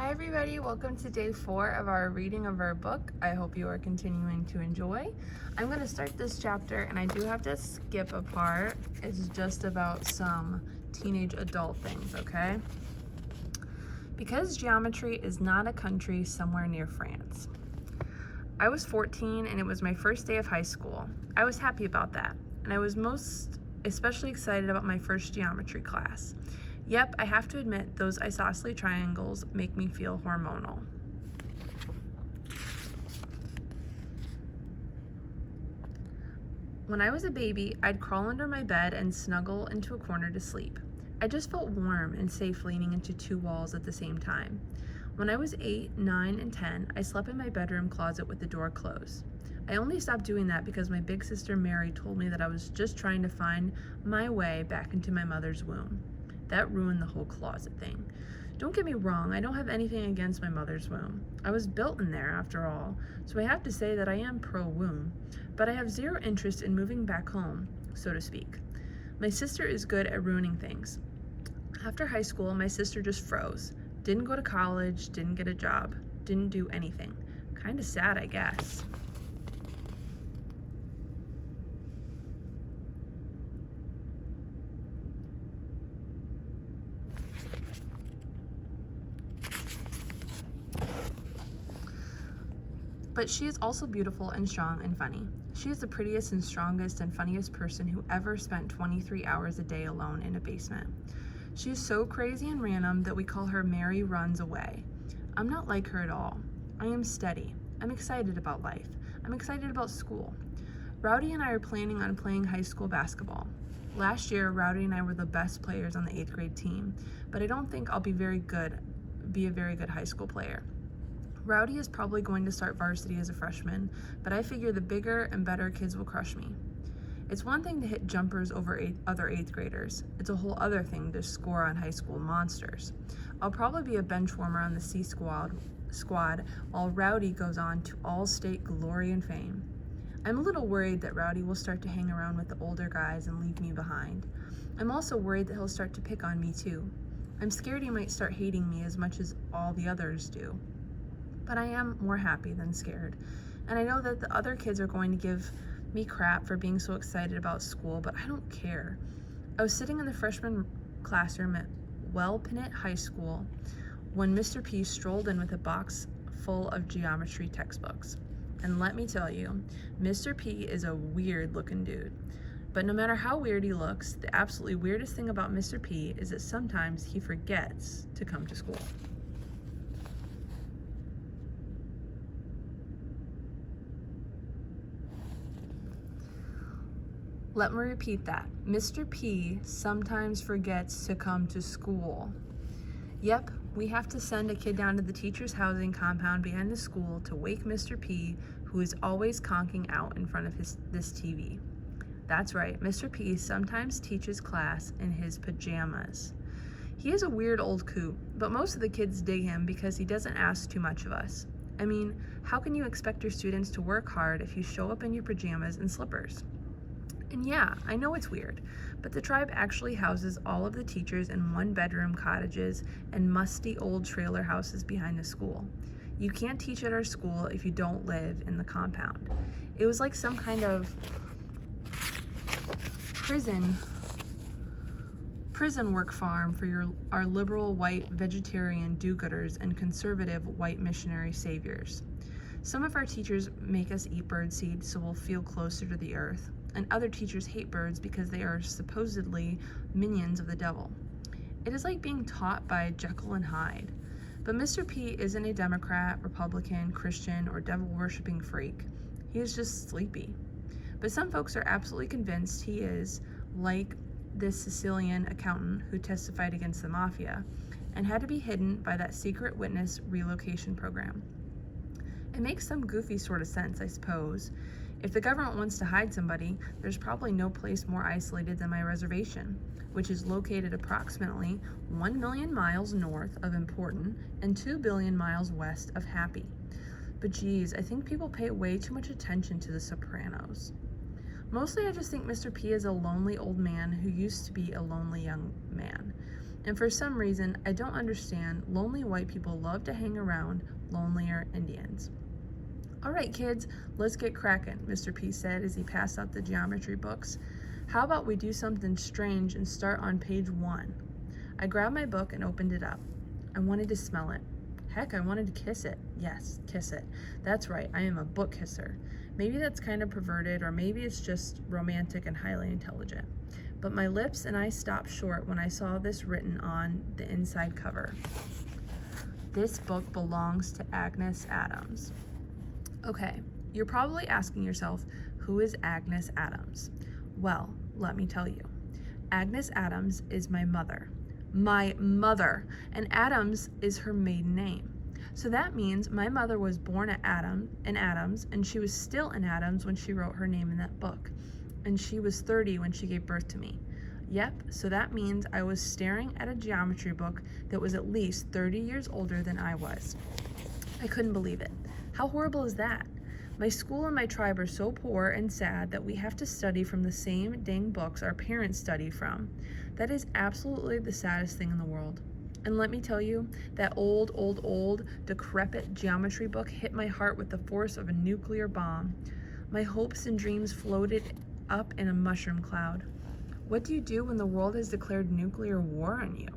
Hi everybody, welcome to day 4 of our reading of our book. I hope you are continuing to enjoy. I'm going to start this chapter and I do have to skip a part. It's just about some teenage adult things, okay? Because geometry is not a country somewhere near France. I was 14 and it was my first day of high school. I was happy about that, and I was most especially excited about my first geometry class. Yep, I have to admit, those isosceles triangles make me feel hormonal. When I was a baby, I'd crawl under my bed and snuggle into a corner to sleep. I just felt warm and safe leaning into two walls at the same time. When I was 8, 9, and 10, I slept in my bedroom closet with the door closed. I only stopped doing that because my big sister Mary told me that I was just trying to find my way back into my mother's womb. That ruined the whole closet thing. Don't get me wrong, I don't have anything against my mother's womb. I was built in there after all, so I have to say that I am pro-womb, but I have zero interest in moving back home, so to speak. My sister is good at ruining things. After high school, my sister just froze. Didn't go to college, didn't get a job, didn't do anything. Kinda sad, I guess. But she is also beautiful and strong and funny. She is the prettiest and strongest and funniest person who ever spent 23 hours a day alone in a basement. She is so crazy and random that we call her Mary Runs Away. I'm not like her at all. I am steady. I'm excited about life. I'm excited about school. Rowdy and I are planning on playing high school basketball. Last year, Rowdy and I were the best players on the 8th grade team, but I don't think I'll be a very good high school player. Rowdy is probably going to start varsity as a freshman, but I figure the bigger and better kids will crush me. It's one thing to hit jumpers over other 8th graders. It's a whole other thing to score on high school monsters. I'll probably be a bench warmer on the C squad while Rowdy goes on to all-state glory and fame. I'm a little worried that Rowdy will start to hang around with the older guys and leave me behind. I'm also worried that he'll start to pick on me too. I'm scared he might start hating me as much as all the others do. But I am more happy than scared. And I know that the other kids are going to give me crap for being so excited about school, but I don't care. I was sitting in the freshman classroom at Wellpinit High School when Mr. P strolled in with a box full of geometry textbooks. And let me tell you, Mr. P is a weird looking dude. But no matter how weird he looks, the absolutely weirdest thing about Mr. P is that sometimes he forgets to come to school. Let me repeat that. Mr. P sometimes forgets to come to school. Yep, we have to send a kid down to the teacher's housing compound behind the school to wake Mr. P, who is always conking out in front of this TV. That's right, Mr. P sometimes teaches class in his pajamas. He is a weird old coot, but most of the kids dig him because he doesn't ask too much of us. I mean, how can you expect your students to work hard if you show up in your pajamas and slippers? And yeah, I know it's weird, but the tribe actually houses all of the teachers in one-bedroom cottages and musty old trailer houses behind the school. You can't teach at our school if you don't live in the compound. It was like some kind of prison work farm for our liberal white vegetarian do-gooders and conservative white missionary saviors. Some of our teachers make us eat birdseed so we'll feel closer to the earth, and other teachers hate birds because they are supposedly minions of the devil. It is like being taught by Jekyll and Hyde. But Mr. P isn't a Democrat, Republican, Christian, or devil-worshipping freak. He is just sleepy. But some folks are absolutely convinced he is, like this Sicilian accountant who testified against the mafia and had to be hidden by that secret witness relocation program. It makes some goofy sort of sense, I suppose. If the government wants to hide somebody, there's probably no place more isolated than my reservation, which is located approximately 1 million miles north of Important and 2 billion miles west of Happy. But geez, I think people pay way too much attention to The Sopranos. Mostly I just think Mr. P is a lonely old man who used to be a lonely young man. And for some reason, I don't understand, lonely white people love to hang around lonelier Indians. All right, kids, let's get cracking, Mr. P said as he passed out the geometry books. How about we do something strange and start on page 1? I grabbed my book and opened it up. I wanted to smell it. Heck, I wanted to kiss it. Yes, kiss it. That's right, I am a book kisser. Maybe that's kind of perverted, or maybe it's just romantic and highly intelligent. But my lips and I stopped short when I saw this written on the inside cover. This book belongs to Agnes Adams. Okay, you're probably asking yourself, who is Agnes Adams? Well, let me tell you. Agnes Adams is my mother. My mother. And Adams is her maiden name. So that means my mother was born in Adams, and she was still in Adams when she wrote her name in that book. And she was 30 when she gave birth to me. Yep, so that means I was staring at a geometry book that was at least 30 years older than I was. I couldn't believe it. How horrible is that? My school and my tribe are so poor and sad that we have to study from the same dang books our parents studied from. That is absolutely the saddest thing in the world. And let me tell you, that old, decrepit geometry book hit my heart with the force of a nuclear bomb. My hopes and dreams floated up in a mushroom cloud. What do you do when the world has declared nuclear war on you?